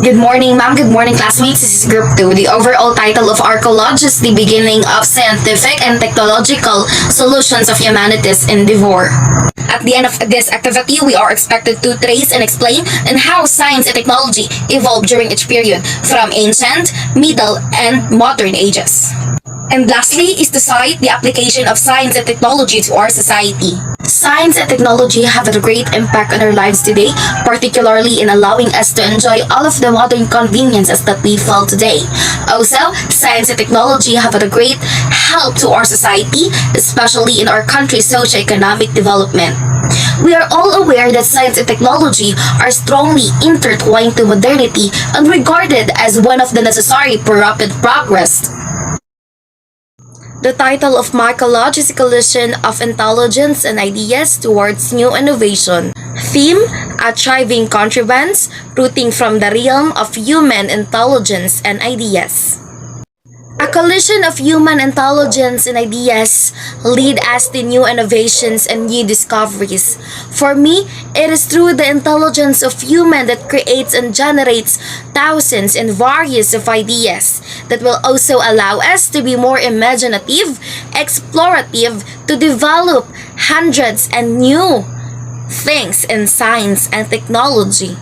Good morning, ma'am. Good morning, classmates. This is Group 2. The overall title of our college is The Beginning of Scientific and Technological Solutions of Humanity's Endeavor. At the end of this activity, we are expected to trace and explain on how science and technology evolved during each period, from ancient, middle, and modern ages. And lastly is to cite the application of science and technology to our society. Science and technology have a great impact on our lives today, particularly in allowing us to enjoy all of the modern conveniences that we feel today. Also, science and technology have a great help to our society, especially in our country's socio-economic development. We are all aware that science and technology are strongly intertwined to modernity and regarded as one of the necessary for rapid progress. The title of my college is Collision of Intelligence and Ideas Towards New Innovation. Theme: Achieving Contrivance, Rooting from the Realm of Human Intelligence and Ideas. A collision of human intelligence and ideas lead us to new innovations and new discoveries. For me, it is through the intelligence of human that creates and generates thousands and various of ideas that will also allow us to be more imaginative, explorative, to develop hundreds and new things in science and technology.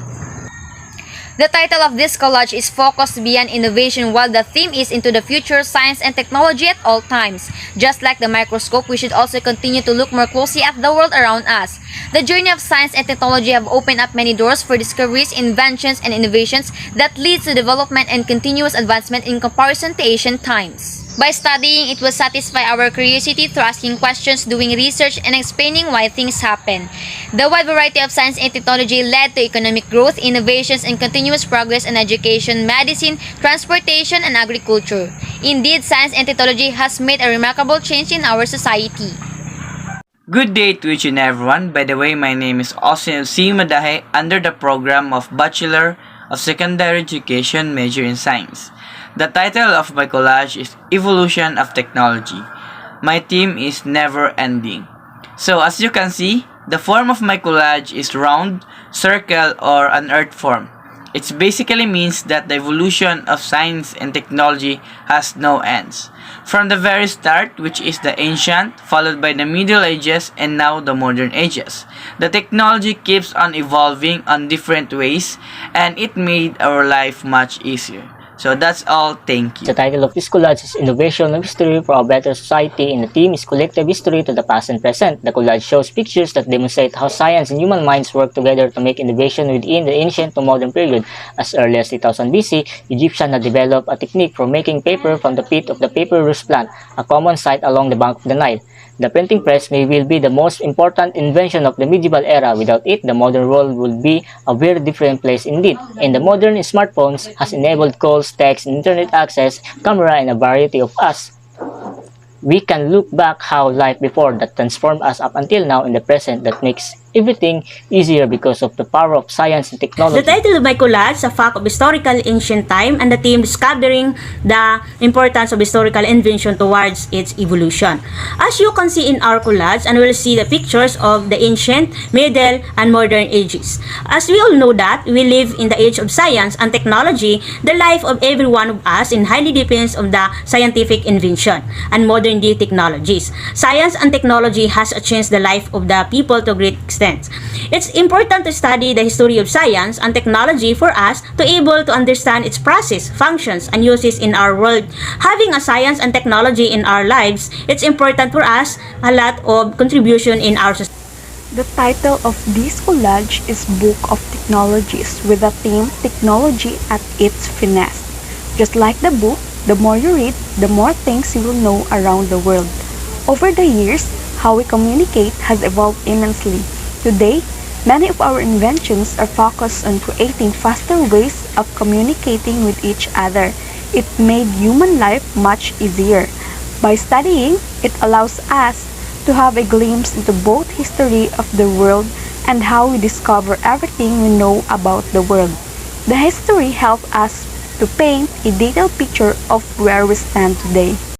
The title of this college is Focused Beyond Innovation, while the theme is Into the Future, Science and Technology at All Times. Just like the microscope, we should also continue to look more closely at the world around us. The journey of science and technology have opened up many doors for discoveries, inventions, and innovations that leads to development and continuous advancement in comparison to ancient times. By studying, it will satisfy our curiosity through asking questions, doing research, and explaining why things happen. The wide variety of science and technology led to economic growth, innovations, and continuous progress in education, medicine, transportation, and agriculture. Indeed, science and technology has made a remarkable change in our society. Good day to each and everyone. By the way, my name is Austin C. Madahe under the program of Bachelor of Secondary Education major in Science. The title of my college is Evolution of Technology. My theme is Never Ending. So as you can see, the form of my college is round, circle, or an earth form. It basically means that the evolution of science and technology has no ends. From the very start, which is the ancient, followed by the Middle Ages, and now the modern ages. The technology keeps on evolving on different ways, and it made our life much easier. So that's all. Thank you. The title of this college is Innovation of History for a Better Society, and the theme is Collective History to the Past and Present. The college shows pictures that demonstrate how science and human minds work together to make innovation within the ancient to modern period. As early as 3000 BC, Egyptians had developed a technique for making paper from the pith of the papyrus plant, a common sight along the bank of the Nile. The printing press may will be the most important invention of the medieval era. Without it, the modern world would be a very different place indeed. And the modern smartphones has enabled calls, text, internet access, camera, and a variety of us. We can look back how life before that transformed us up until now in the present that makes everything easier because of the power of science and technology. The title of my collage, A Fact of Historical Ancient Time, and the theme Discovering the Importance of Historical Invention Towards its Evolution. As you can see in our collage, and we'll see the pictures of the ancient, middle, and modern ages. As we all know that we live in the age of science and technology, the life of every one of us in highly depends on the scientific invention and modern day technologies. Science and technology has changed the life of the people to a great extent. It's important to study the history of science and technology for us to able to understand its process, functions, and uses in our world. Having a science and technology in our lives, it's important for us a lot of contribution in our society. The title of this collage is Book of Technologies with the theme Technology at its Finesse. Just like the book, the more you read, the more things you will know around the world. Over the years, how we communicate has evolved immensely. Today, Many of our inventions are focused on creating faster ways of communicating with each other. It made human life much easier. By studying, it allows us to have a glimpse into both history of the world and how we discover everything we know about the world. The history helps us to paint a detailed picture of where we stand today.